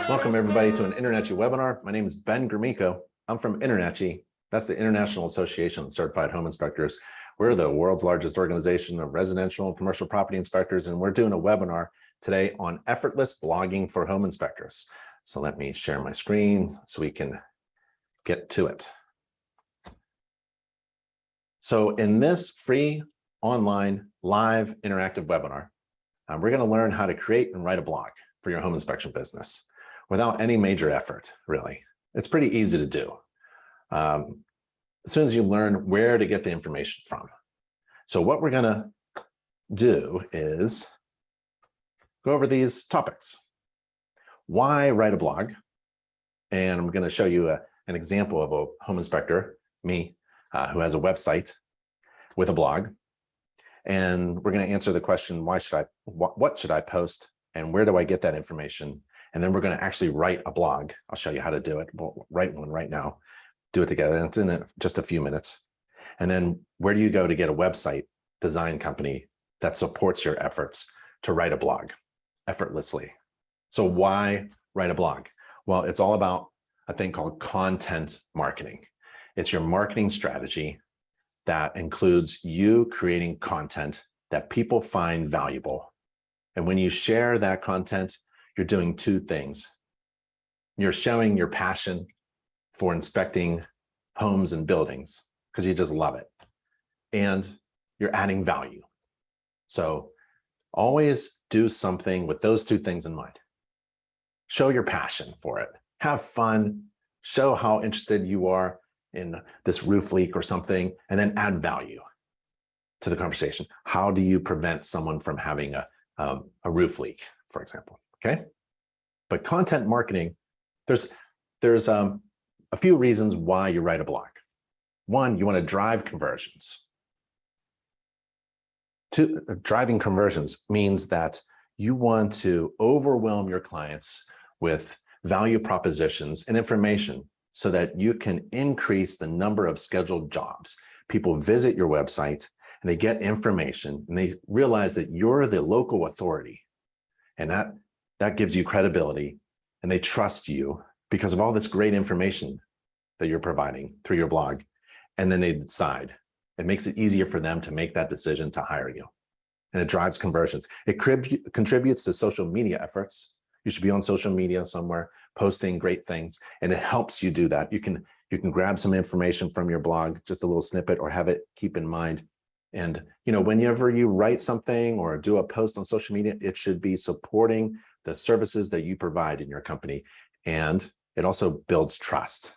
Welcome everybody to an InterNACHI webinar. My name is Ben Gromyko. I'm from InterNACHI. That's the International Association of Certified Home Inspectors. We're the world's largest organization of residential and commercial property inspectors, and we're doing a webinar today on effortless blogging for home inspectors. So let me share my screen so we can get to it. So in this free online live interactive webinar, we're going to learn how to create and write a blog for your home inspection business without any major effort, really. It's pretty easy to do as soon as you learn where to get the information from. So what we're going to do is go over these topics. Why write a blog? And I'm going to show you an example of a home inspector, me, who has a website with a blog. And we're going to answer the question, what should I post and where do I get that information? And then we're going to actually write a blog. I'll show you how to do it. We'll write one right now, do it together. And it's in just a few minutes. And then where do you go to get a website design company that supports your efforts to write a blog effortlessly? So why write a blog? Well, it's all about a thing called content marketing. It's your marketing strategy that includes you creating content that people find valuable. And when you share that content, you're doing two things. You're showing your passion for inspecting homes and buildings because you just love it. And you're adding value. So always do something with those two things in mind. Show your passion for it. Have fun. Show how interested you are in this roof leak or something, and then add value to the conversation. How do you prevent someone from having a roof leak, for example? Okay. But content marketing, there's a few reasons why you write a blog. One, you want to drive conversions. Driving conversions means that you want to overwhelm your clients with value propositions and information so that you can increase the number of scheduled jobs. People visit your website and they get information and they realize that you're the local authority. And that gives you credibility and they trust you because of all this great information that you're providing through your blog. And then they decide. It makes it easier for them to make that decision to hire you. And it drives conversions. It contributes to social media efforts. You should be on social media somewhere posting great things, and it helps you do that. You can grab some information from your blog, just a little snippet, or have it keep in mind. And whenever you write something or do a post on social media, it should be supporting the services that you provide in your company. And it also builds trust.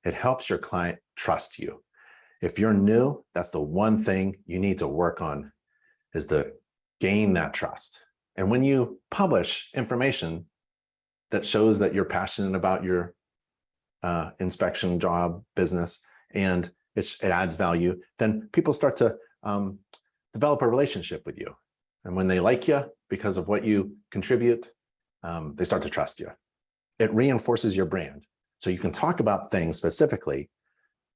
It helps your client trust you. If you're new, that's the one thing you need to work on, is to gain that trust. And when you publish information that shows that you're passionate about your inspection job business and it adds value, then people start to develop a relationship with you. And when they like you because of what you contribute, they start to trust you. It reinforces your brand. So you can talk about things specifically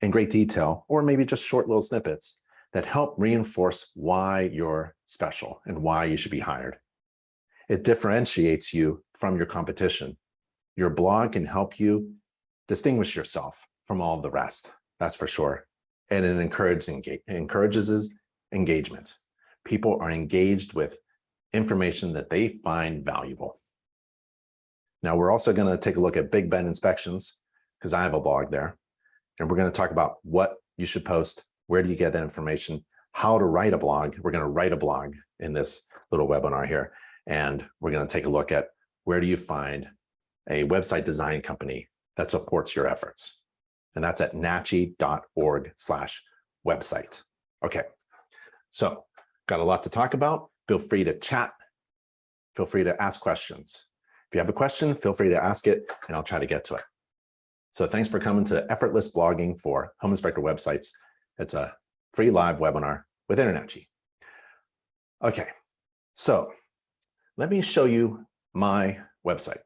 in great detail, or maybe just short little snippets that help reinforce why you're special and why you should be hired. It differentiates you from your competition. Your blog can help you distinguish yourself from all of the rest, that's for sure. And it encourages engagement. People are engaged with information that they find valuable. Now, we're also going to take a look at Big Ben Inspections, because I have a blog there. And we're going to talk about what you should post, where do you get that information, how to write a blog. We're going to write a blog in this little webinar here. And we're going to take a look at where do you find a website design company that supports your efforts. And that's at nachi.org/website. Okay, so got a lot to talk about. Feel free to chat. Feel free to ask questions. If you have a question, feel free to ask it and I'll try to get to it. So thanks for coming to Effortless Blogging for Home Inspector Websites. It's a free live webinar with InterNACHI. Okay, so let me show you my website.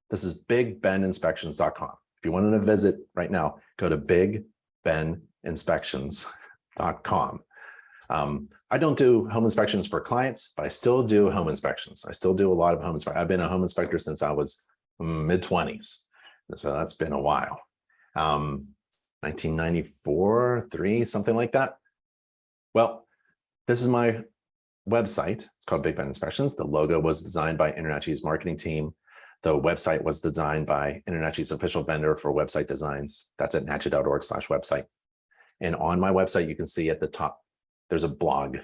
This is bigbeninspections.com. If you wanted to visit right now, go to bigbeninspections.com. I don't do home inspections for clients, but I still do home inspections. I still do a lot of home inspections. I've been a home inspector since I was mid-20s. So that's been a while. 1994, 3, something like that. Well, this is my website. It's called Big Ben Inspections. The logo was designed by InterNACHI's marketing team. The website was designed by InterNACHI's official vendor for website designs. That's at nachi.org/website. And on my website, you can see at the top, there's a blog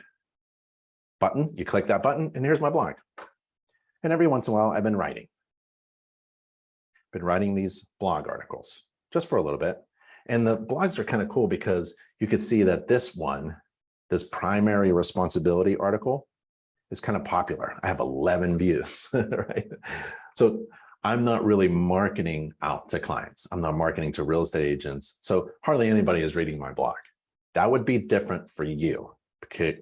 button. You click that button, and here's my blog. And every once in a while, I've been writing these blog articles just for a little bit. And the blogs are kind of cool because you could see that this primary responsibility article is kind of popular. I have 11 views, right? So I'm not really marketing out to clients. I'm not marketing to real estate agents. So hardly anybody is reading my blog. That would be different for you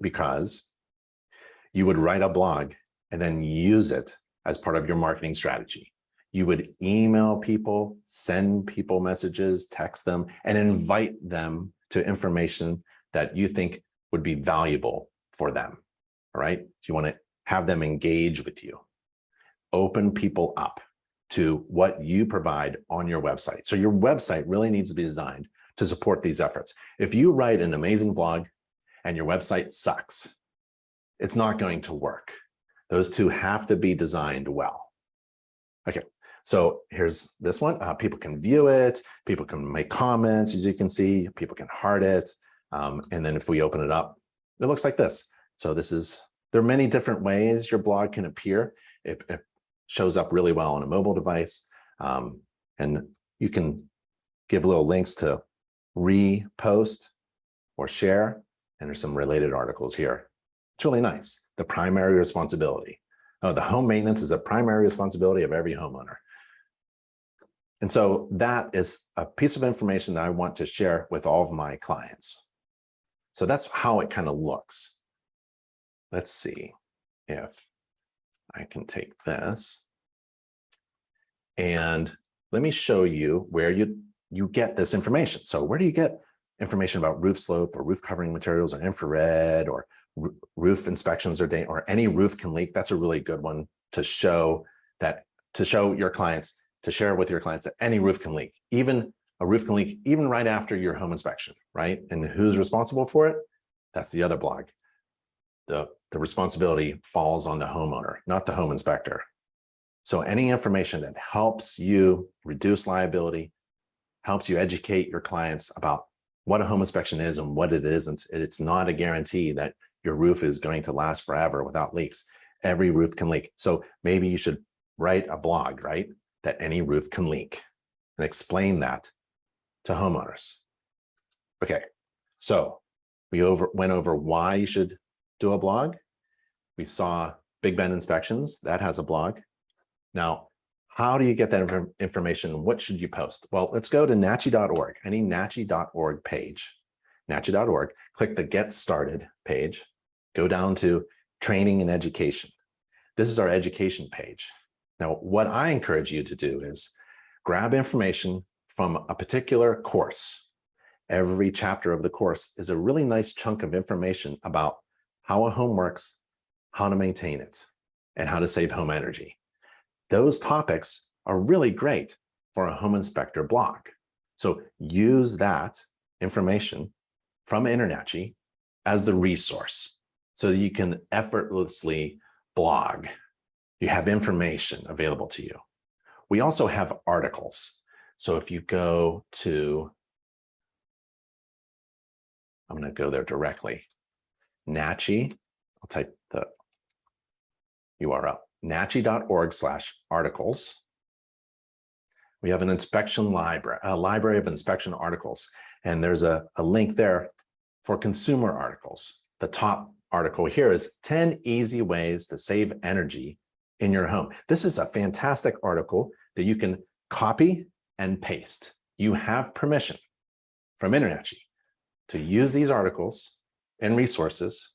because you would write a blog and then use it as part of your marketing strategy. You would email people, send people messages, text them, and invite them to information that you think would be valuable for them, all right? So you want to have them engage with you. Open people up to what you provide on your website. So your website really needs to be designed to support these efforts. If you write an amazing blog and your website sucks, it's not going to work. Those two have to be designed well. Okay, so here's this one. People can view it. People can make comments, as you can see. People can heart it. And then if we open it up, it looks like this. So there are many different ways your blog can appear. It shows up really well on a mobile device. And you can give little links to repost or share. And there's some related articles here. It's really nice. The primary responsibility. Oh, the home maintenance is a primary responsibility of every homeowner. And so that is a piece of information that I want to share with all of my clients. So that's how it kind of looks. Let's see if I can take this. And let me show you where you get this information. So where do you get information about roof slope or roof covering materials or infrared or roof inspections or any roof can leak? That's a really good one to show your clients, to share with your clients that any roof can leak. Even a roof can leak even right after your home inspection, right? And who's responsible for it? That's the other blog. The responsibility falls on the homeowner, not the home inspector. So any information that helps you reduce liability, helps you educate your clients about what a home inspection is and what it isn't. It's not a guarantee that your roof is going to last forever without leaks. Every roof can leak. So maybe you should write a blog, right? That any roof can leak and explain that to homeowners. Okay, so we went over why you should do a blog. We saw Big Ben Inspections, that has a blog. Now, how do you get that information? What should you post? Well, let's go to nachi.org, any nachi.org page, nachi.org, click the Get Started page, go down to Training and Education. This is our education page. Now, what I encourage you to do is grab information from a particular course. Every chapter of the course is a really nice chunk of information about how a home works, how to maintain it, and how to save home energy. Those topics are really great for a home inspector blog. So use that information from InterNACHI as the resource so that you can effortlessly blog. You have information available to you. We also have articles. So if you go to, I'm going to go there directly, NACHI, I'll type the URL, nachi.org/articles. We have an inspection library, a library of inspection articles, and there's a link there for consumer articles. The top article here is 10 easy ways to save energy in your home. This is a fantastic article that you can copy and paste. You have permission from InterNACHI to use these articles and resources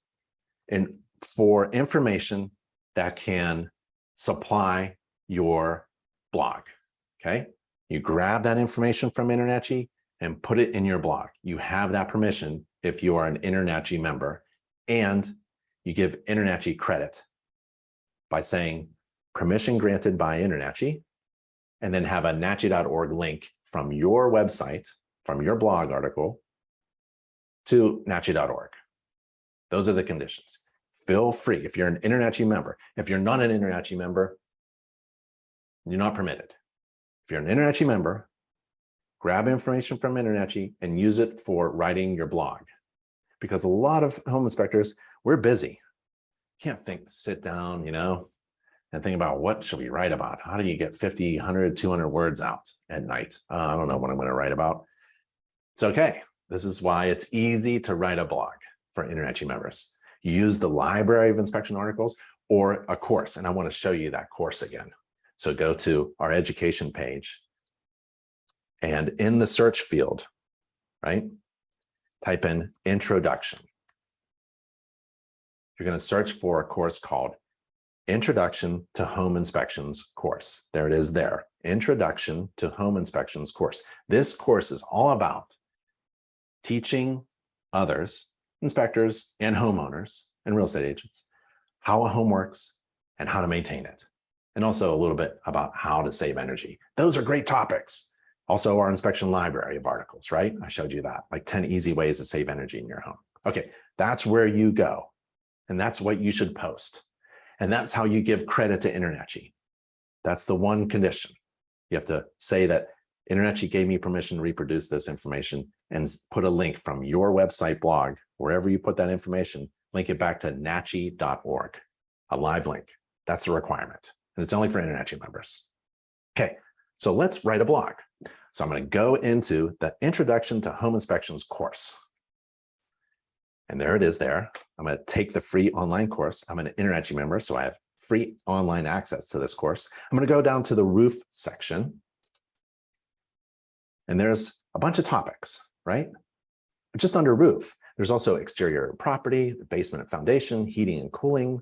for information that can supply your blog, okay? You grab that information from InterNACHI and put it in your blog. You have that permission if you are an InterNACHI member, and you give InterNACHI credit by saying permission granted by InterNACHI, and then have a NACHI.org link from your website, from your blog article to NACHI.org. Those are the conditions. Feel free. If you're an InterNACHI member, if you're not an InterNACHI member, you're not permitted. If you're an InterNACHI member, grab information from InterNACHI and use it for writing your blog. Because a lot of home inspectors, we're busy. Can't sit down, and think about what should we write about? How do you get 50, 100, 200 words out at night? I don't know what I'm going to write about. It's okay. This is why it's easy to write a blog for InterNACHI members. You use the library of inspection articles or a course, and I want to show you that course again. So go to our education page, and in the search field, right, type in introduction. You're going to search for a course called Introduction to Home Inspections course. There it is there. Introduction to Home Inspections course. This course is all about teaching others, inspectors and homeowners and real estate agents, how a home works and how to maintain it. And also a little bit about how to save energy. Those are great topics. Also our inspection library of articles, right? I showed you that, like 10 easy ways to save energy in your home. Okay, that's where you go. And that's what you should post. And that's how you give credit to InterNACHI. That's the one condition. You have to say that InterNACHI gave me permission to reproduce this information and put a link from your website blog, wherever you put that information, link it back to NACHI.org, a live link. That's the requirement. And it's only for InterNACHI members. Okay, so let's write a blog. So I'm going to go into the Introduction to Home Inspections course. And there it is there. I'm going to take the free online course. I'm an InterNACHI member, so I have free online access to this course. I'm going to go down to the roof section. And there's a bunch of topics, right? Just under roof. There's also exterior property, the basement and foundation, heating and cooling,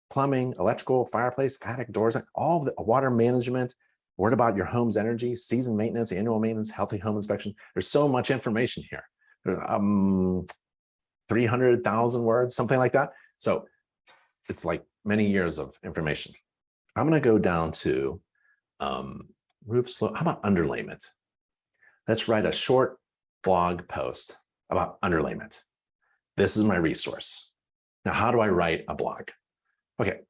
plumbing, electrical, fireplace, attic, doors, all of the water management. What about your home's energy, season maintenance, annual maintenance, healthy home inspection? There's so much information here. 300,000 words, something like that. So it's like many years of information. I'm going to go down to roof slope. How about underlayment? Let's write a short blog post about underlayment. This is my resource. Now, how do I write a blog? Okay,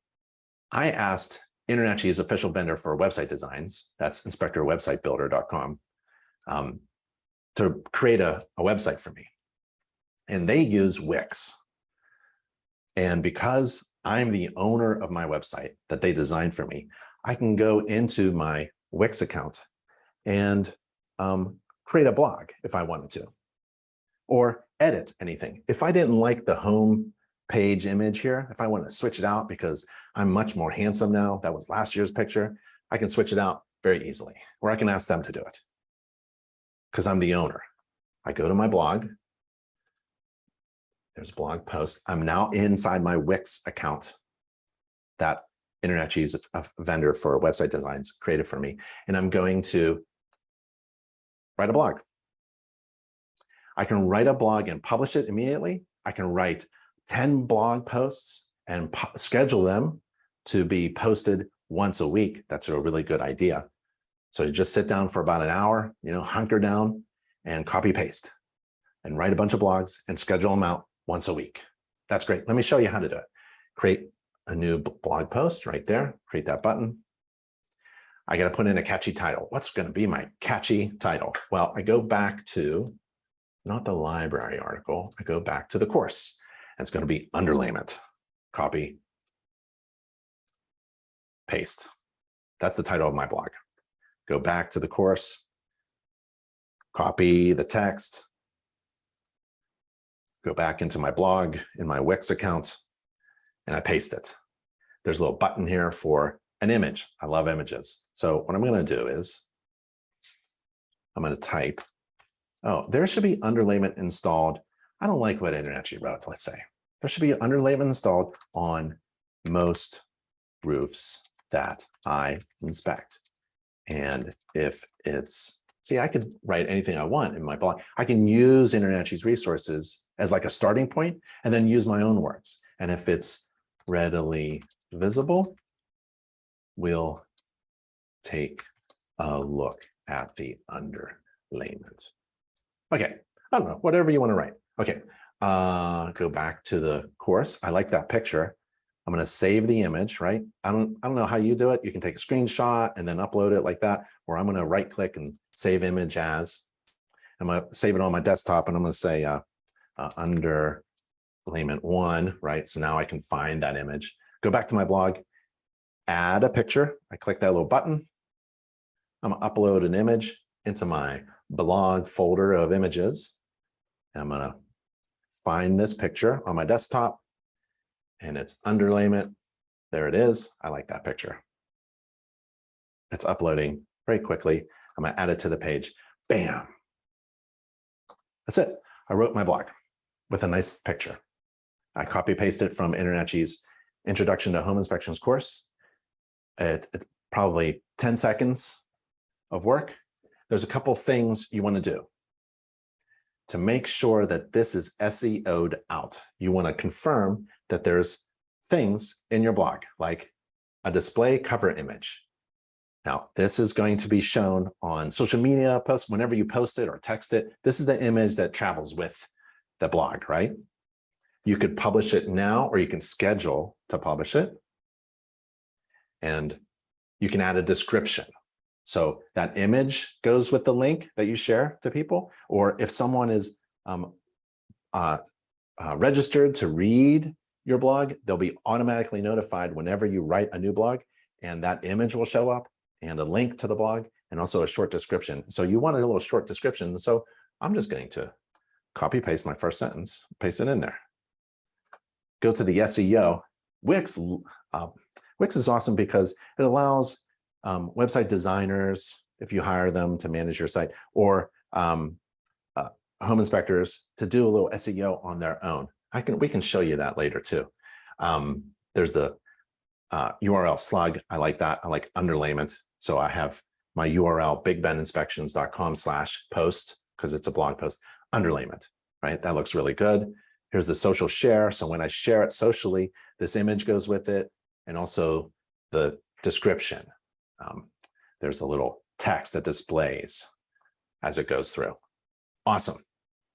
I asked InterNACHI's official vendor for website designs, that's inspectorwebsitebuilder.com, to create a website for me. And they use Wix. And because I'm the owner of my website that they designed for me, I can go into my Wix account and create a blog if I wanted to, or edit anything. If I didn't like the home page image here, if I want to switch it out because I'm much more handsome now, that was last year's picture, I can switch it out very easily, or I can ask them to do it because I'm the owner. I go to my blog. There's a blog post. I'm now inside my Wix account that InterNACHI's a vendor for website designs created for me. And I'm going to write a blog. I can write a blog and publish it immediately. I can write 10 blog posts and schedule them to be posted once a week. That's a really good idea. So you just sit down for about an hour, hunker down and copy paste and write a bunch of blogs and schedule them out once a week. That's great. Let me show you how to do it. Create a new blog post right there. Create that button. I got to put in a catchy title. What's going to be my catchy title? Well, I go back to, not the library article, I go back to the course. And it's going to be underlayment. Copy, paste. That's the title of my blog. Go back to the course, copy the text, go back into my blog in my Wix account, and I paste it. There's a little button here for an image. I love images. So what I'm going to do is I'm going to type, oh, there should be underlayment installed. I don't like what InterNACHI wrote, let's say. There should be underlayment installed on most roofs that I inspect. And if it's, see, I could write anything I want in my blog. I can use InterNACHI's resources as like a starting point and then use my own words. And if it's readily visible, we'll take a look at the underlayment. Okay, I don't know, whatever you want to write. Okay, go back to the course. I like that picture. I'm going to save the image, right? I don't know how you do it. You can take a screenshot and then upload it like that, or I'm going to right click and save image as. I'm going to save it on my desktop, and I'm going to say underlayment 1, right? So now I can find that image. Go back to my blog, add a picture. I click that little button. I'm going to upload an image into my blog folder of images. And I'm going to find this picture on my desktop, and it's underlayment. There it is. I like that picture. It's uploading very quickly. I'm going to add it to the page. Bam. That's it. I wrote my blog with a nice picture. I copy pasted from InterNACHI's Introduction to Home Inspections course. It's probably 10 seconds of work. There's a couple things you want to do to make sure that this is SEO'd out. You want to confirm that there's things in your blog, like a display cover image. Now, this is going to be shown on social media posts. Whenever you post it or text it, this is the image that travels with the blog, right? You could publish it now, or you can schedule to publish it. And you can add a description. So that image goes with the link that you share to people, or if someone is registered to read your blog, they'll be automatically notified whenever you write a new blog, and that image will show up, and a link to the blog, and also a short description. So you wanted a little short description. So I'm just going to copy paste my first sentence, paste it in there. Go to the SEO. Wix is awesome because it allows website designers, if you hire them to manage your site, or home inspectors to do a little SEO on their own. We can show you that later too. There's the URL slug. I like that. I like underlayment. So I have my URL bigbeninspections.com/post, because it's a blog post, underlayment, right? That looks really good. Here's the social share. So when I share it socially, this image goes with it, and also the description. There's a little text that displays as it goes through. Awesome. A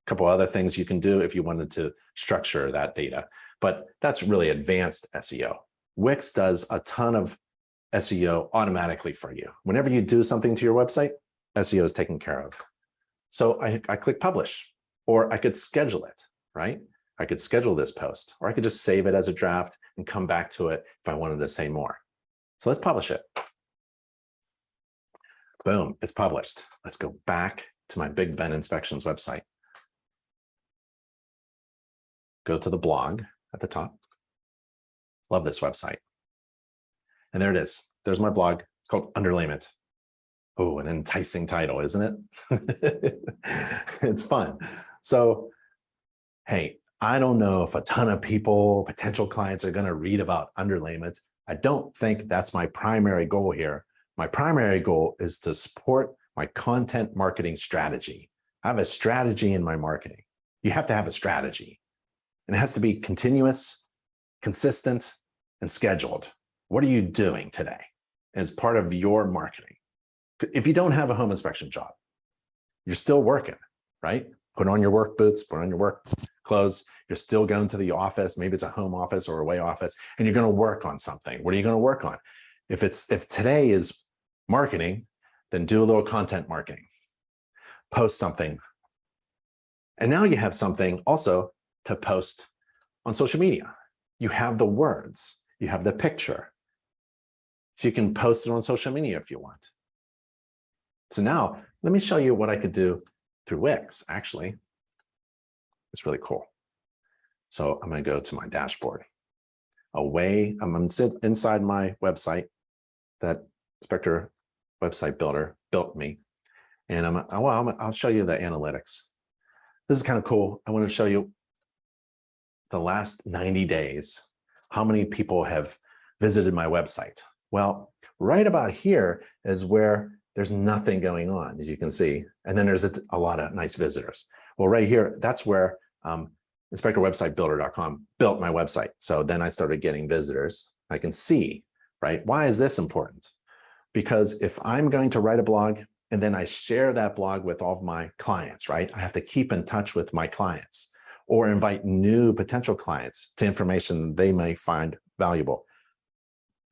couple other things you can do if you wanted to structure that data, but that's really advanced SEO. Wix does a ton of SEO automatically for you. Whenever you do something to your website, SEO is taken care of. So I click publish, or I could schedule it, right? I could schedule this post, or I could just save it as a draft and come back to it if I wanted to say more. So let's publish it. Boom, it's published. Let's go back to my Big Ben Inspections website. Go to the blog at the top. Love this website. And there it is. There's my blog. It's called Underlayment. Oh, an enticing title, isn't it? It's fun. So, hey, I don't know if a ton of people, potential clients, are going to read about underlayment. I don't think that's my primary goal here. My primary goal is to support my content marketing strategy. I have a strategy in my marketing. You have to have a strategy, and it has to be continuous, consistent, and scheduled. What are you doing today as part of your marketing? If you don't have a home inspection job, you're still working, right? Put on your work boots, put on your work clothes. You're still going to the office. Maybe it's a home office or away office, and you're going to work on something. What are you going to work on? If today is marketing, then do a little content marketing. Post something. And now you have something also to post on social media. You have the words, you have the picture. So you can post it on social media if you want. So now let me show you what I could do through Wix, actually. It's really cool. So I'm going to go to my dashboard. I'm going to sit inside my website that Inspector Website Builder built me. And I'll show you the analytics. This is kind of cool. I want to show you the last 90 days, how many people have visited my website. Well, right about here is where there's nothing going on, as you can see. And then there's a lot of nice visitors. Well, right here, that's where InspectorWebsiteBuilder.com built my website. So then I started getting visitors. I can see, right? Why is this important? Because if I'm going to write a blog and then I share that blog with all of my clients, right? I have to keep in touch with my clients or invite new potential clients to information they may find valuable.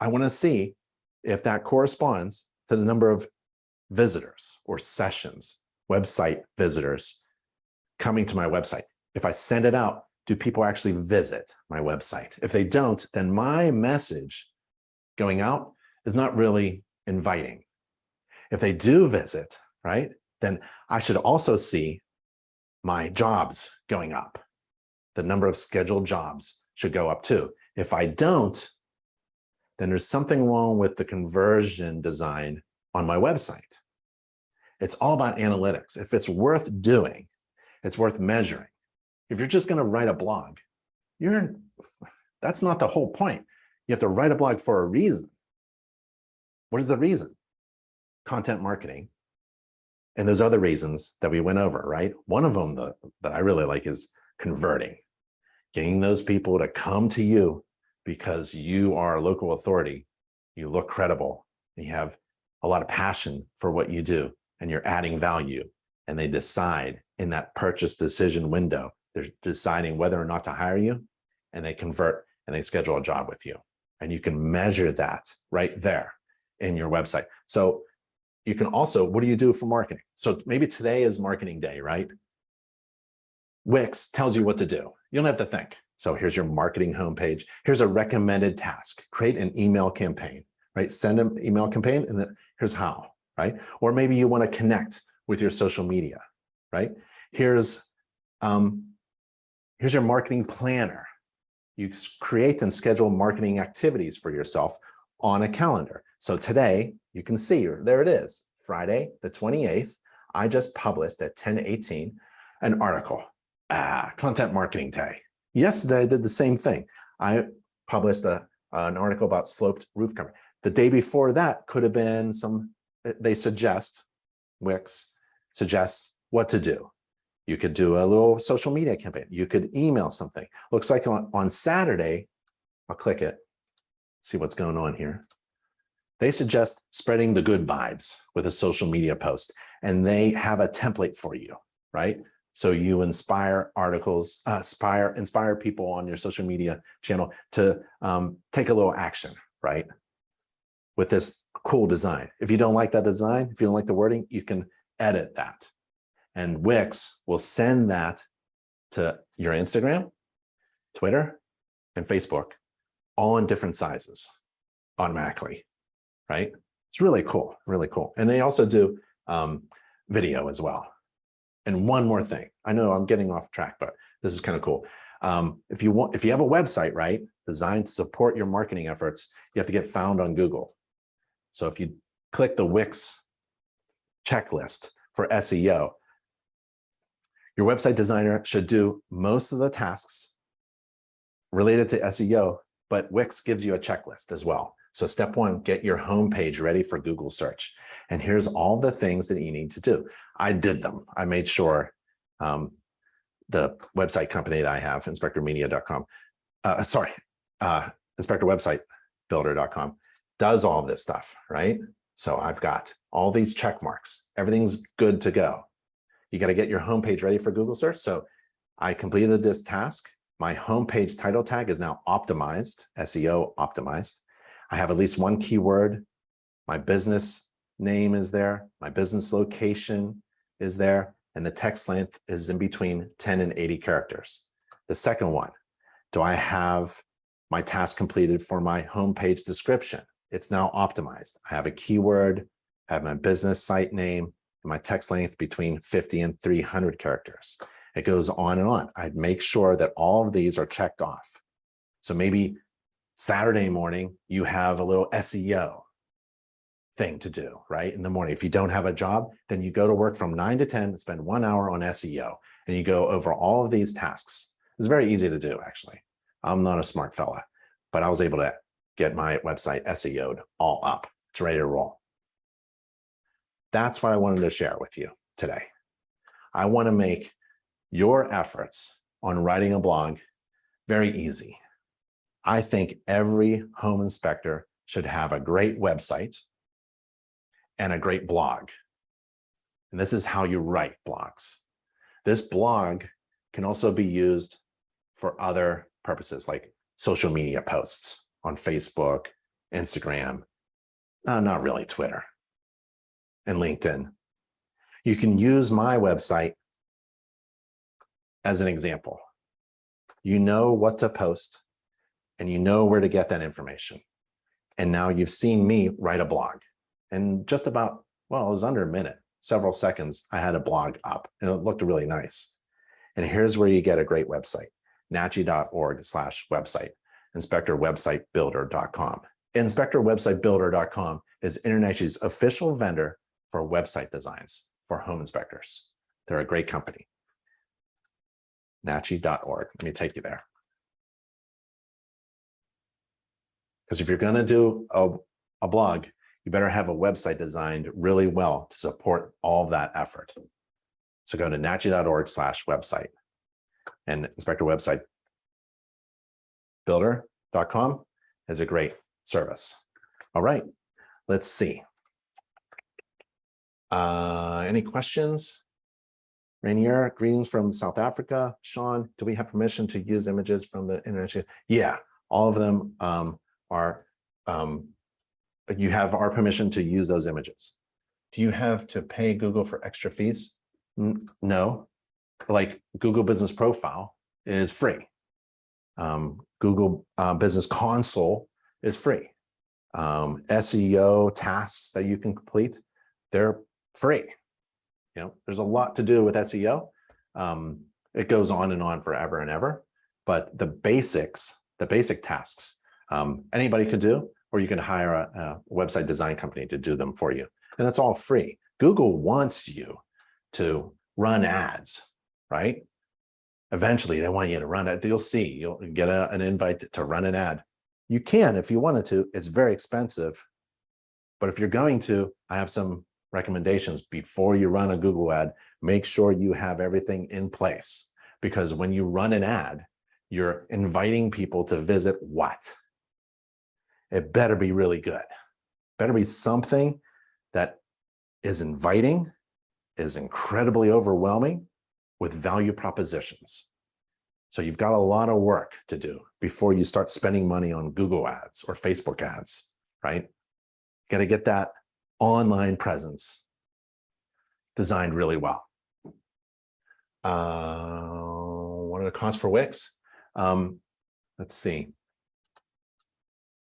I want to see if that corresponds to the number of visitors or sessions, website visitors coming to my website. If I send it out, do people actually visit my website? If they don't, then my message going out is not really inviting. If they do visit, right, then I should also see my jobs going up. The number of scheduled jobs should go up too. If I don't, then there's something wrong with the conversion design on my website. It's all about analytics. If it's worth doing, it's worth measuring. If you're just going to write a blog, that's not the whole point. You have to write a blog for a reason. What is the reason? Content marketing. And those other reasons that we went over, right? One of them that I really like is converting, getting those people to come to you because you are a local authority, you look credible, you have a lot of passion for what you do, and you're adding value, and they decide in that purchase decision window, they're deciding whether or not to hire you, and they convert and they schedule a job with you. And you can measure that right there in your website. So you can also, what do you do for marketing? So maybe today is marketing day, right? Wix tells you what to do. You don't have to think. So here's your marketing homepage. Here's a recommended task. Create an email campaign, right? Send an email campaign, and then here's how, right? Or maybe you want to connect with your social media, right? Here's your marketing planner. You create and schedule marketing activities for yourself on a calendar. So today, you can see, there it is, Friday the 28th, I just published at 10:18 an article, Content Marketing Day. Yesterday, I did the same thing. I published an article about sloped roof covering. The day before that could have been Wix suggests what to do. You could do a little social media campaign. You could email something. Looks like on Saturday, I'll click it, see what's going on here. They suggest spreading the good vibes with a social media post, and they have a template for you, right? So you inspire people on your social media channel to take a little action, right? With this cool design. If you don't like that design, if you don't like the wording, you can edit that. And Wix will send that to your Instagram, Twitter, and Facebook, all in different sizes automatically, right? It's really cool, really cool. And they also do video as well. And one more thing, I know I'm getting off track, but this is kind of cool. If you have a website, right, designed to support your marketing efforts, you have to get found on Google. So if you click the Wix checklist for SEO, your website designer should do most of the tasks related to SEO, but Wix gives you a checklist as well. So step one, get your homepage ready for Google search. And here's all the things that you need to do. I did them. I made sure the website company that I have, inspectormedia.com, inspectorwebsitebuilder.com, does all this stuff, right? So I've got all these check marks. Everything's good to go. You got to get your homepage ready for Google search. So I completed this task. My homepage title tag is now optimized, SEO optimized. I have at least one keyword. My business name is there. My business location is there. And the text length is in between 10 and 80 characters. The second one, do I have my task completed for my homepage description? It's now optimized. I have a keyword, I have my business site name, and my text length between 50 and 300 characters. It goes on and on. I'd make sure that all of these are checked off. So maybe Saturday morning, you have a little SEO thing to do, right? In the morning. If you don't have a job, then you go to work from 9 to 10 and spend 1 hour on SEO, and you go over all of these tasks. It's very easy to do, actually. I'm not a smart fella, but I was able to get my website SEO'd all up. It's ready to roll. That's what I wanted to share with you today. I want to make your efforts on writing a blog very easy. I think every home inspector should have a great website and a great blog. And this is how you write blogs. This blog can also be used for other purposes like social media posts on Facebook, Instagram, not really Twitter, and LinkedIn. You can use my website as an example. You know what to post and you know where to get that information. And now you've seen me write a blog. And just about, well, it was under a minute, several seconds, I had a blog up and it looked really nice. And here's where you get a great website, nachi.org/website, inspectorwebsitebuilder.com. Inspectorwebsitebuilder.com is InterNACHI's official vendor for website designs for home inspectors. They're a great company. nachi.org. Let me take you there. Because if you're going to do a blog, you better have a website designed really well to support all of that effort. So go to nachi.org/website, and inspectorwebsitebuilder.com is a great service. All right, let's see. Any questions? Rainier, greetings from South Africa. Sean, do we have permission to use images from the InterNACHI? Yeah, all of them you have our permission to use those images. Do you have to pay Google for extra fees? No, like Google Business Profile is free. Google Business Console is free. SEO tasks that you can complete, they're free. You know, there's a lot to do with SEO. It goes on and on forever and ever, but the basic tasks, anybody could do, or you can hire a website design company to do them for you. And it's all free. Google wants you to run ads, right? Eventually they want you to run it. You'll see, you'll get an invite to run an ad. You can if you wanted to. It's very expensive. But if you're going to, I have some recommendations. Before you run a Google ad, make sure you have everything in place. Because when you run an ad, you're inviting people to visit what? It better be really good. Better be something that is inviting, is incredibly overwhelming with value propositions. So you've got a lot of work to do before you start spending money on Google ads or Facebook ads, right? Got to get that online presence designed really well. What are the costs for Wix? Let's see.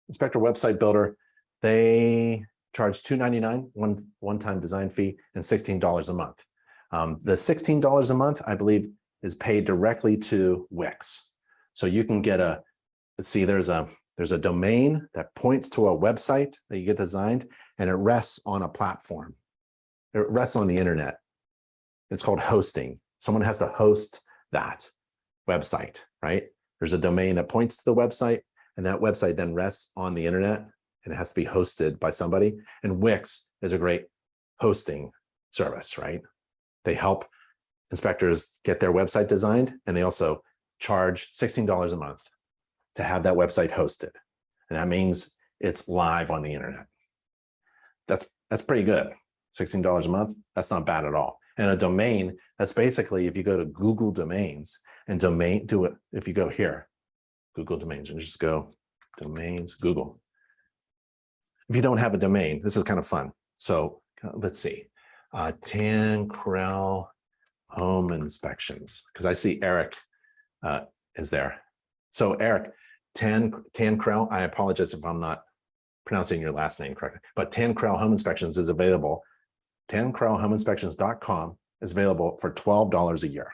Inspector Website Builder, they charge $2.99 one-time design fee and $16 a month. The $16 a month, I believe, is paid directly to Wix. So you can get let's see, there's a domain that points to a website that you get designed, and it rests on a platform. It rests on the internet. It's called hosting. Someone has to host that website, right? There's a domain that points to the website, and that website then rests on the internet, and it has to be hosted by somebody. And Wix is a great hosting service, right? They help inspectors get their website designed, and they also charge $16 a month to have that website hosted. And that means it's live on the internet. That's pretty good. $16 a month, that's not bad at all. And a domain, that's basically, if you go to Google Domains and if you go here, Google Domains, and just go domains, Google. If you don't have a domain, this is kind of fun. So let's see, Tankrell Home Inspections, because I see Eric is there. So Eric, Tankrell, I apologize if I'm not pronouncing your last name correctly, but Tankrell Home Inspections is available. TankrellHomeInspections.com is available for $12 a year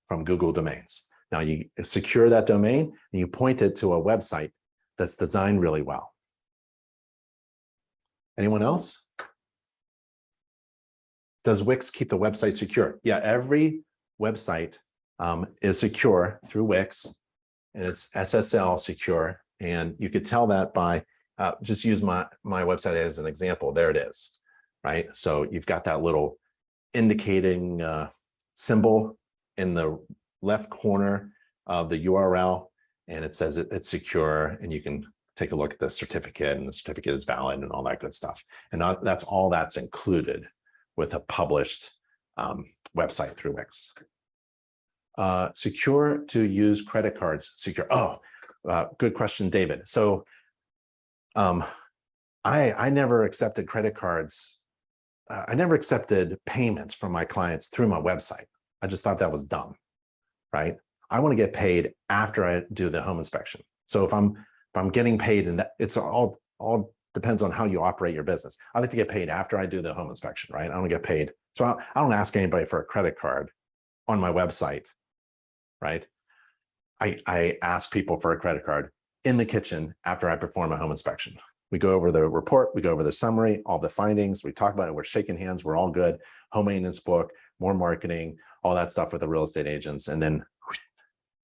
from Google Domains. Now you secure that domain and you point it to a website that's designed really well. Anyone else? Does Wix keep the website secure? Yeah, every website is secure through Wix, and it's SSL secure. And you could tell that by just use my website as an example. There it is, right? So you've got that little indicating symbol in the left corner of the URL, and it says it's secure, and you can take a look at the certificate, and the certificate is valid and all that good stuff. And that's all that's included with a published website through Wix. Secure to use credit cards. Secure. Oh, good question, David. So I never accepted credit cards. I never accepted payments from my clients through my website. I just thought that was dumb, right? I want to get paid after I do the home inspection. So if I'm getting paid, and it's all depends on how you operate your business. I like to get paid after I do the home inspection, right? I don't get paid. So I don't ask anybody for a credit card on my website, right? I ask people for a credit card in the kitchen after I perform a home inspection. We go over the report, we go over the summary, all the findings, we talk about it, we're shaking hands, we're all good. Home maintenance book, more marketing, all that stuff with the real estate agents, and then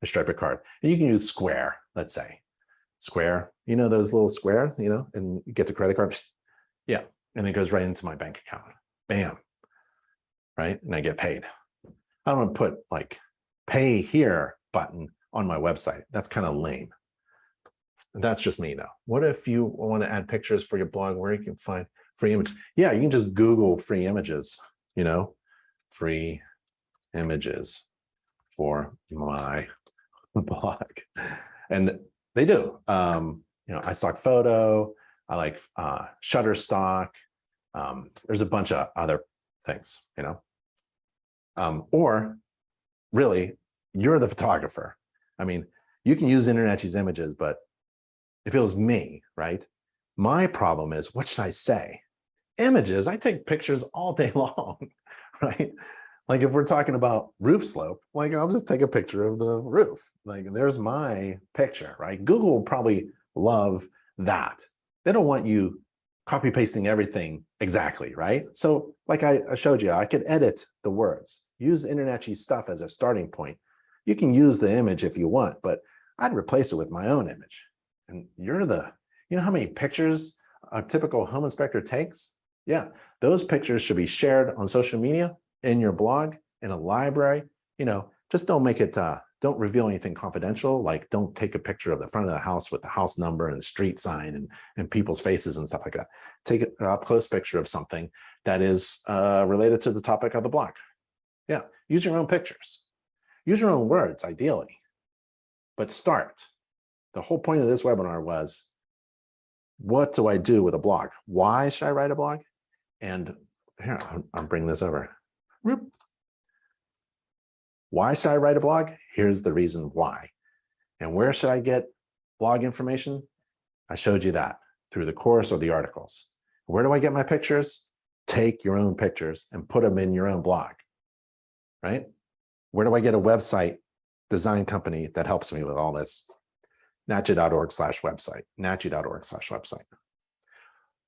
I stripe a card. And you can use Square, let's say. Square, you know, those little squares, you know, and you get the credit card. Yeah, and it goes right into my bank account. Bam, right? And I get paid. I don't want to put like pay here button on my website. That's kind of lame. That's just me though. What if you want to add pictures for your blog where you can find free images? Yeah, you can just Google free images, you know, free images for my blog. And they do. You know, I stock photo, I like Shutterstock. There's a bunch of other things, you know. Or really, you're the photographer. I mean, you can use InterNACHI's images, but if it was me, right? My problem is, what should I say? Images, I take pictures all day long, right? Like if we're talking about roof slope, like I'll just take a picture of the roof. Like there's my picture, right? Google will probably love that. They don't want you copy pasting everything exactly, right? So like I showed you, I could edit the words, use InterNACHI stuff as a starting point. You can use the image if you want, but I'd replace it with my own image. And you know how many pictures a typical home inspector takes? Yeah, those pictures should be shared on social media, in your blog, in a library. You know, just don't make it, don't reveal anything confidential. Like don't take a picture of the front of the house with the house number and the street sign and people's faces and stuff like that. Take an up close picture of something that is related to the topic of the blog. Yeah, use your own pictures. Use your own words, ideally, but start. The whole point of this webinar was, what do I do with a blog? Why should I write a blog? And here, I'll bring this over. Why should I write a blog? Here's the reason why. And where should I get blog information? I showed you that through the course or the articles. Where do I get my pictures? Take your own pictures and put them in your own blog, right? Where do I get a website design company that helps me with all this? NACHI.org/website, NACHI.org/website.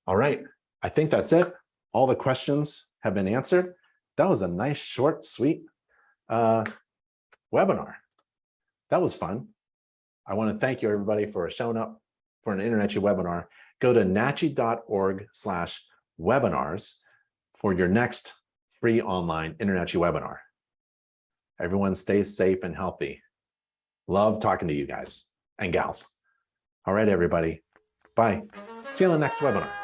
All right, I think that's it. All the questions have been answered. That was a nice, short, sweet webinar. That was fun. I want to thank you, everybody, for showing up for an InterNACHI webinar. Go to NACHI.org/webinars for your next free online InterNACHI webinar. Everyone stay safe and healthy. Love talking to you guys and gals. All right, everybody. Bye. See you on the next webinar.